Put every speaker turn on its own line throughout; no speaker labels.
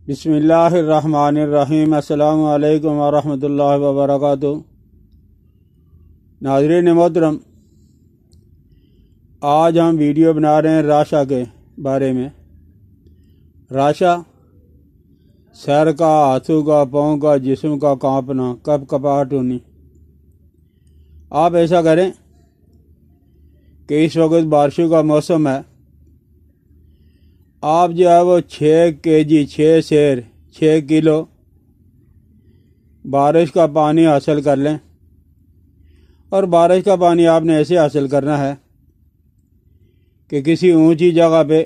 بسم اللہ الرحمن الرحیم۔ السلام علیکم ورحمۃ اللہ وبرکاتہ۔ ناظرین محترم، آج ہم ویڈیو بنا رہے ہیں راشا کے بارے میں۔ راشا سر کا، ہاتھوں کا، پاؤں کا، جسم کا کانپنا، کپ کپاہٹ ہونی۔ آپ ایسا کریں کہ اس وقت بارشوں کا موسم ہے، آپ جو ہے وہ 6 kg 6 سیر 6 کلو بارش کا پانی حاصل کر لیں۔ اور بارش کا پانی آپ نے ایسے حاصل کرنا ہے کہ کسی اونچی جگہ پہ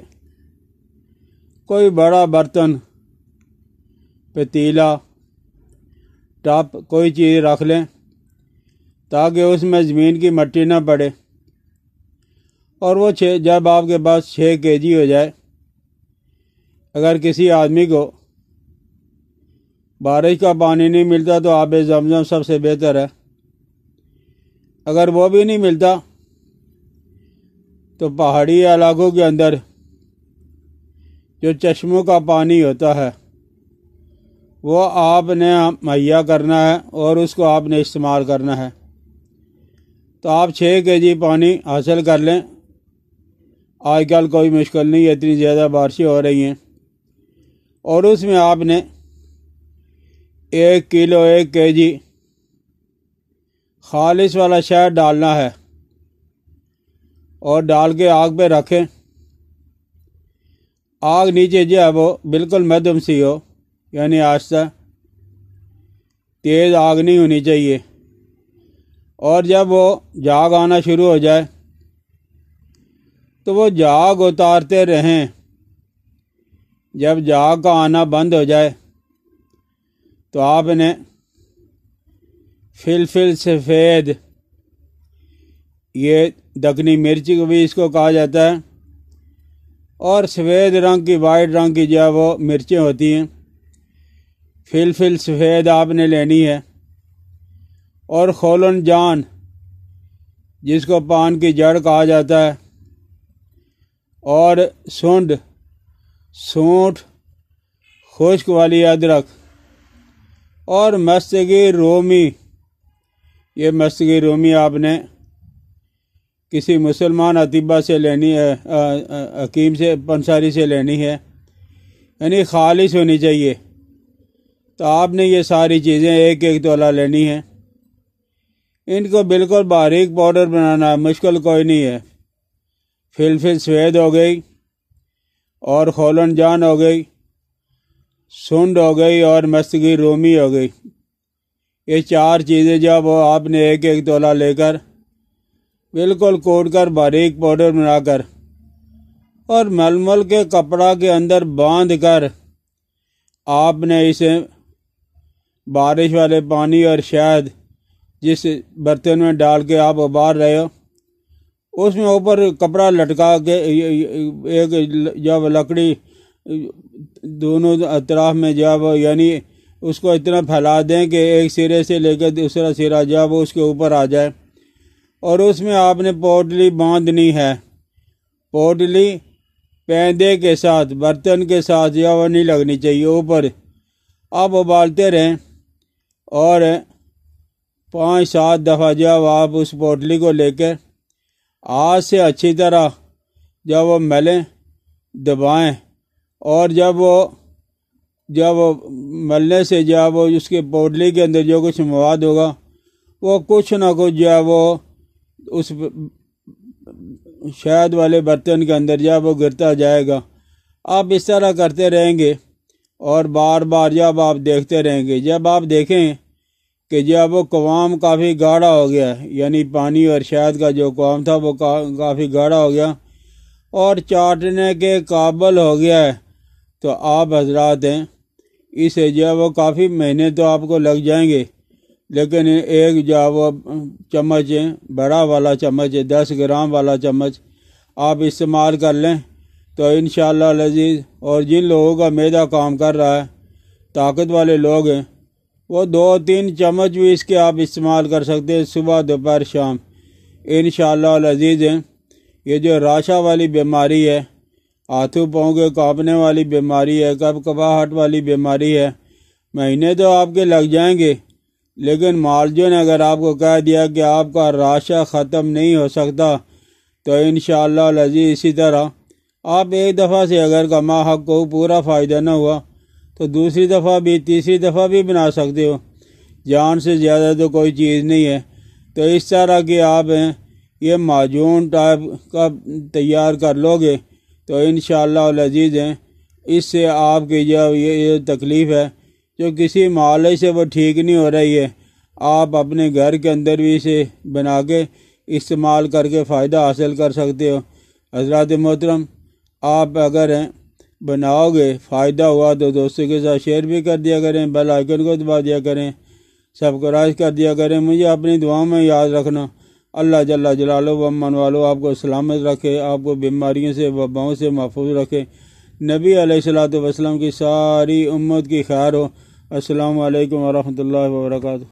کوئی بڑا برتن، پتیلا، ٹپ، کوئی چیز رکھ لیں تاکہ اس میں زمین کی مٹی نہ پڑے۔ اور وہ جب آپ کے پاس 6 kg ہو جائے، اگر کسی آدمی کو بارش کا پانی نہیں ملتا تو آب زمزم سب سے بہتر ہے۔ اگر وہ بھی نہیں ملتا تو پہاڑی علاقوں کے اندر جو چشموں کا پانی ہوتا ہے وہ آپ نے مہیا کرنا ہے اور اس کو آپ نے استعمال کرنا ہے۔ تو آپ 6 kg پانی حاصل کر لیں۔ آج کل کوئی مشکل نہیں ہے، اتنی زیادہ بارشیں ہو رہی ہیں۔ اور اس میں آپ نے 1 کلو 1 kg خالص والا شہد ڈالنا ہے اور ڈال کے آگ پہ رکھیں۔ آگ نیچے جو ہے وہ بالکل مدھم سی ہو، یعنی آہستہ، تیز آگ نہیں ہونی چاہیے۔ اور جب وہ جاگ آنا شروع ہو جائے تو وہ جاگ اتارتے رہیں۔ جب جاگ کا آنا بند ہو جائے تو آپ نے فلفل سفید، یہ دکنی مرچ بھی اس کو کہا جاتا ہے، اور سفید رنگ کی، وائٹ رنگ کی جو ہے وہ مرچیں ہوتی ہیں، فلفل سفید آپ نے لینی ہے۔ اور خولن جان، جس کو پان کی جڑ کہا جاتا ہے، اور سونٹ، خشک والی ادرک، اور مستگی رومی۔ یہ مستگی رومی آپ نے کسی مسلمان اطباء سے لینی ہے، حکیم سے، پنساری سے لینی ہے، یعنی خالص ہونی چاہیے۔ تو آپ نے یہ ساری چیزیں 1 تولہ لینی ہے۔ ان کو بالکل باریک پاؤڈر بنانا ہے، مشکل کوئی نہیں ہے۔ فلفل سفید ہو گئی، اور خولن جان ہو گئی، سنڈ ہو گئی، اور مستگی رومی ہو گئی۔ یہ 4 چیزیں جب وہ آپ نے 1 تولہ لے کر بالکل کوٹ کر باریک پاؤڈر بنا کر اور ململ کے کپڑا کے اندر باندھ کر آپ نے اسے بارش والے پانی اور شہد جس برتن میں ڈال کے آپ ابال رہے ہو، اس میں اوپر کپڑا لٹکا کے ایک جب لکڑی دونوں اطراف میں جب، یعنی اس کو اتنا پھیلا دیں کہ ایک سرے سے لے کے دوسرا سرا جب اس کے اوپر آ جائے، اور اس میں آپ نے پوٹلی باندھنی ہے۔ پوٹلی پیندے کے ساتھ، برتن کے ساتھ جب وہ نہیں لگنی چاہیے، اوپر آپ ابالتے رہیں، اور 5-7 دفعہ جب آپ اس پوٹلی کو لے کے ہاتھ سے اچھی طرح جب وہ ملیں، دبائیں، اور جب ملنے سے جب وہ اس کے پوٹلی کے اندر جو کچھ مواد ہوگا وہ کچھ نہ کچھ جو ہے وہ اس شہد والے برتن کے اندر جب وہ گرتا جائے گا۔ آپ اس طرح کرتے رہیں گے اور بار بار جب آپ دیکھتے رہیں گے، جب آپ دیکھیں کہ جب وہ قوام کافی گاڑھا ہو گیا ہے، یعنی پانی اور شہد کا جو قوام تھا وہ کافی گاڑھا ہو گیا اور چاٹنے کے قابل ہو گیا ہے، تو آپ حضرات ہیں اسے جو وہ کافی مہینے تو آپ کو لگ جائیں گے، لیکن ایک جو وہ چمچ ہے، بڑا والا چمچ ہے، 10 گرام والا چمچ آپ استعمال کر لیں تو انشاءاللہ العزیز، اور جن لوگوں کا معدہ کام کر رہا ہے، طاقت والے لوگ ہیں، وہ 2-3 چمچ بھی اس کے آپ استعمال کر سکتے ہیں، صبح، دوپہر، شام، انشاءاللہ العزیز ہیں۔ یہ جو راشا والی بیماری ہے ہاتھوں پاؤں کے کانپنے والی بیماری ہے، کباہٹ والی بیماری ہے، مہینے تو آپ کے لگ جائیں گے، لیکن معالجوں نے اگر آپ کو کہہ دیا کہ آپ کا راشہ ختم نہیں ہو سکتا تو انشاءاللہ العزیز اسی طرح آپ ایک دفعہ سے اگر کما حق کو پورا فائدہ نہ ہوا تو دوسری دفعہ بھی تیسری دفعہ بھی بنا سکتے ہو، جان سے زیادہ تو کوئی چیز نہیں ہے۔ تو اس طرح کہ آپ یہ معجون ٹائپ کا تیار کر لو گے تو انشاءاللہ العزیز اس سے آپ کی جو یہ تکلیف ہے جو کسی معالج سے وہ ٹھیک نہیں ہو رہی ہے، آپ اپنے گھر کے اندر بھی اسے بنا کے استعمال کر کے فائدہ حاصل کر سکتے ہو۔ حضرات محترم، آپ اگر بناؤ گے فائدہ ہوا تو دوستوں کے ساتھ شیئر بھی کر دیا کریں، بیل آئیکن کو دبا دیا کریں، سبسکرائب کر دیا کریں۔ مجھے اپنی دعاؤں میں یاد رکھنا۔ اللہ جل جلالہ و من والو آپ کو سلامت رکھے، آپ کو بیماریوں سے وباؤں سے محفوظ رکھے، نبی علیہ الصلوۃ والسلام کی ساری امت کی خیر ہو۔ السلام علیکم ورحمۃ اللہ وبرکاتہ۔